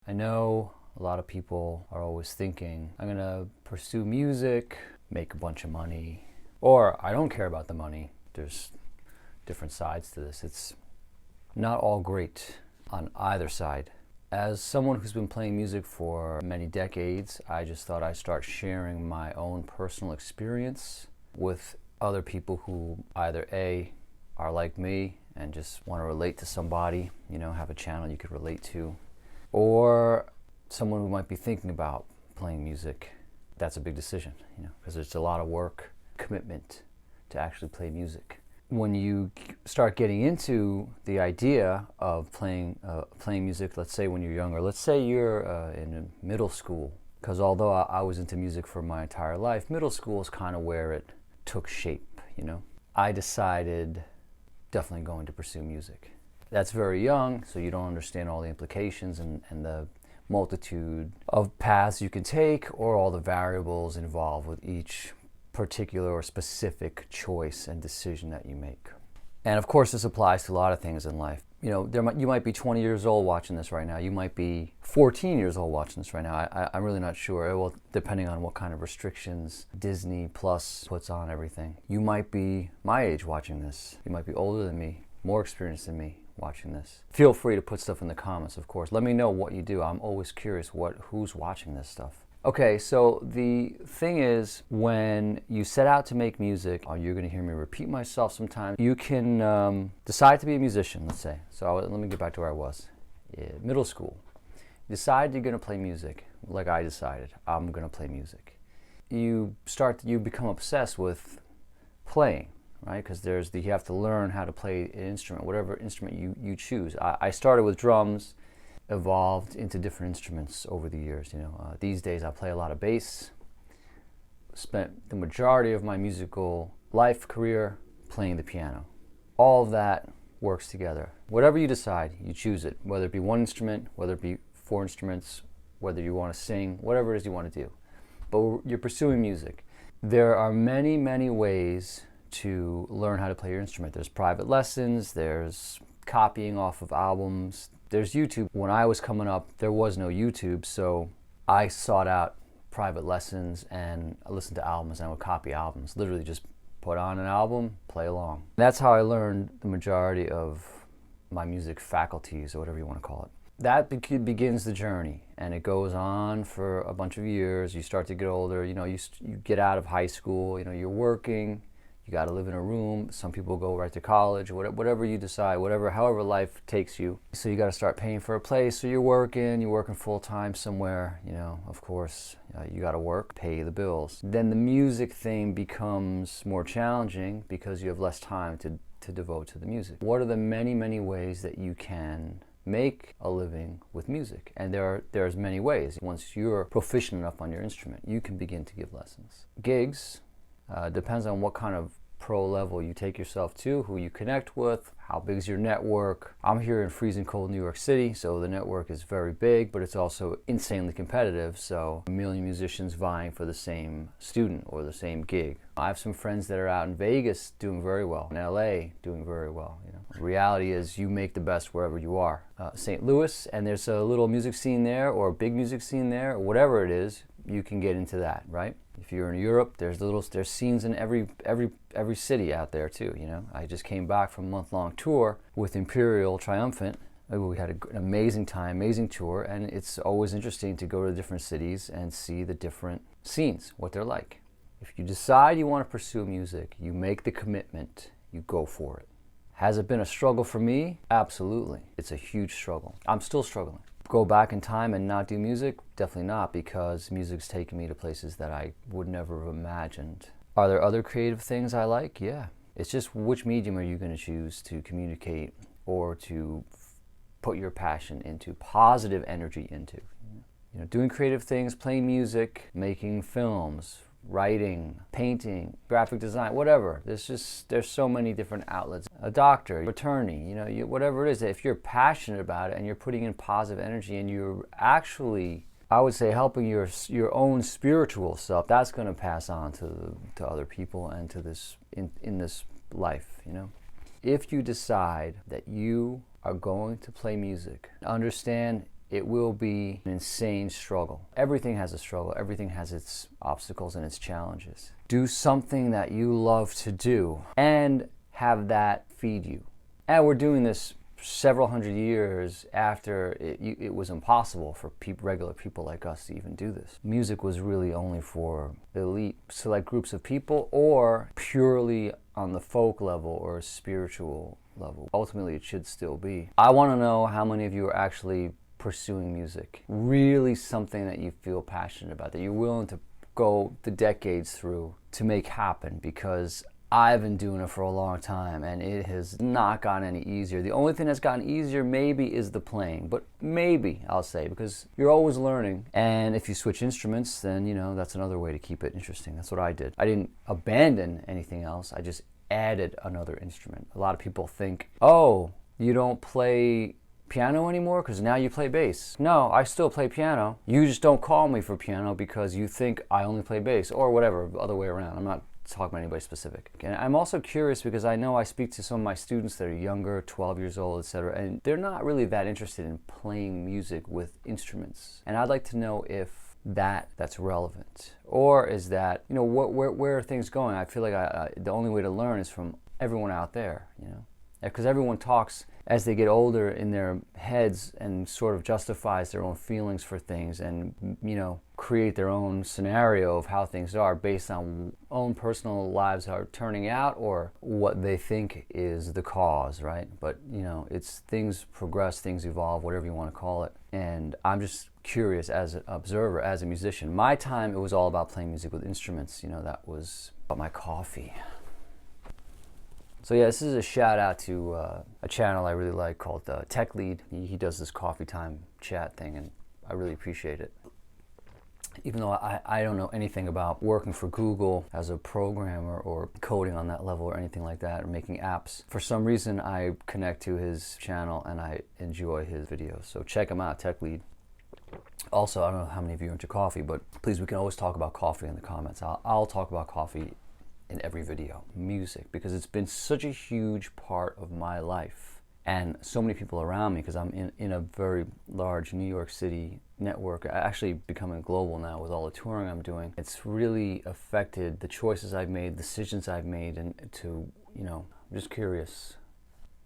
I know a lot of people are always thinking, I'm gonna pursue music, make a bunch of money, or I don't care about the money. There's different sides to this. It's not all great on either side. As someone who's been playing music for many decades, I just thought I'd start sharing my own personal experience with other people who either A, are like me and just want to relate to somebody, have a channel you could relate to, or someone who might be thinking about playing music. That's a big decision, because it's a lot of work, commitment to actually play music. When you start getting into the idea of playing music, let's say when you're younger, let's say you're in middle school, because although I was into music for my entire life, middle school is kind of where it took shape, I decided definitely going to pursue music. That's very young, so you don't understand all the implications and the multitude of paths you can take, or all the variables involved with each particular or specific choice and decision that you make. And of course this applies to a lot of things in life. You might be 20 years old watching this right now. You might be 14 years old watching this right now. I'm really not sure. Well, depending on what kind of restrictions Disney Plus puts on everything. You might be my age watching this. You might be older than me, more experienced than me watching this. Feel free to put stuff in the comments, of course. Let me know what you do. I'm always curious who's watching this stuff. Okay, so the thing is, when you set out to make music, you're going to hear me repeat myself sometimes. You can decide to be a musician, let's say. So let me get back to where I was. Middle school. Decide you're going to play music, like I decided. I'm going to play music. You become obsessed with playing, right? Because you have to learn how to play an instrument, whatever instrument you choose. I started with drums, evolved into different instruments over the years. These days I play a lot of bass. Spent the majority of my musical life career playing the piano. All of that works together. Whatever you decide, you choose it. Whether it be one instrument, whether it be 4 instruments, whether you want to sing, whatever it is you want to do. But you're pursuing music. There are many, many ways to learn how to play your instrument. There's private lessons, there's copying off of albums, there's YouTube. When I was coming up, there was no YouTube, so I sought out private lessons and I listened to albums and I would copy albums. Literally just put on an album, play along. That's how I learned the majority of my music faculties, or whatever you want to call it. That begins the journey, and it goes on for a bunch of years. You start to get older, you get out of high school, you're working, you got to live in a room. Some people go right to college, whatever you decide, however life takes you. So you got to start paying for a place. So you're working full time somewhere, of course, you got to work, pay the bills. Then the music thing becomes more challenging because you have less time to devote to the music. What are the many, many ways that you can make a living with music? And there's many ways. Once you're proficient enough on your instrument, you can begin to give lessons. Gigs, depends on what kind of pro level you take yourself to, who you connect with, how big is your network. I'm here in freezing cold New York City, so the network is very big, but it's also insanely competitive, so a million musicians vying for the same student or the same gig. I have some friends that are out in Vegas doing very well, in LA doing very well. The reality is you make the best wherever you are. St. Louis, and there's a little music scene there, or a big music scene there, or whatever it is, you can get into that, right? If you're in Europe, there's scenes in every city out there too. I just came back from a month-long tour with Imperial Triumphant. We had an amazing time, amazing tour, and it's always interesting to go to different cities and see the different scenes, what they're like. If you decide you want to pursue music, you make the commitment, you go for it. Has it been a struggle for me? Absolutely. It's a huge struggle. I'm still struggling. Go back in time and not do music? Definitely not, because music's taken me to places that I would never have imagined. Are there other creative things I like? Yeah. It's just which medium are you going to choose to communicate or to put your passion into, positive energy into. Doing creative things, playing music, making films, writing, painting, graphic design, whatever. There's so many different outlets. A doctor, attorney, whatever it is, if you're passionate about it and you're putting in positive energy and you're actually, I would say, helping your own spiritual self, that's going to pass on to other people and to this in this life. If you decide that you are going to play music, understand it will be an insane struggle. Everything has a struggle. Everything has its obstacles and its challenges. Do something that you love to do and have that feed you. And we're doing this several hundred years after it was impossible for regular people like us to even do this. Music was really only for elite, select groups of people, or purely on the folk level or spiritual level. Ultimately, it should still be. I want to know how many of you are actually pursuing music. Really something that you feel passionate about, that you're willing to go the decades through to make happen, because I've been doing it for a long time and it has not gotten any easier. The only thing that's gotten easier maybe is the playing, but maybe, I'll say, because you're always learning. And if you switch instruments, then, you know, that's another way to keep it interesting. That's what I did. I didn't abandon anything else. I just added another instrument. A lot of people think, oh, you don't play piano anymore because now you play bass. No, I still play piano. You just don't call me for piano because you think I only play bass, or whatever, other way around. I'm not talking about anybody specific. And I'm also curious because I know I speak to some of my students that are younger, 12 years old, etc., and they're not really that interested in playing music with instruments. And I'd like to know if that's relevant, or is that, you know, where are things going? I feel like the only way to learn is from everyone out there, you know, because everyone talks as they get older in their heads and sort of justifies their own feelings for things, and, you know, create their own scenario of how things are based on own personal lives are turning out, or what they think is the cause, right? But, you know, it's things progress, things evolve, whatever you want to call it. And I'm just curious as an observer, as a musician. My time, it was all about playing music with instruments. You know, that was about my coffee. So yeah, this is a shout out to a channel I really like called Tech Lead. He does this coffee time chat thing, and I really appreciate it. Even though I don't know anything about working for Google as a programmer or coding on that level or anything like that, or making apps, for some reason I connect to his channel and I enjoy his videos. So check him out, Tech Lead. Also, I don't know how many of you are into coffee, but please, we can always talk about coffee in the comments. I'll talk about coffee in every video. Music, because it's been such a huge part of my life, and so many people around me, because I'm in a very large New York City network, actually becoming global now with all the touring I'm doing. It's really affected the choices I've made, decisions I've made, and to, you know, I'm just curious.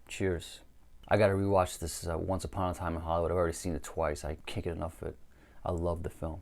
Cheers. I gotta rewatch this Once Upon a Time in Hollywood. I've already seen it twice. I can't get enough of it. I love the film.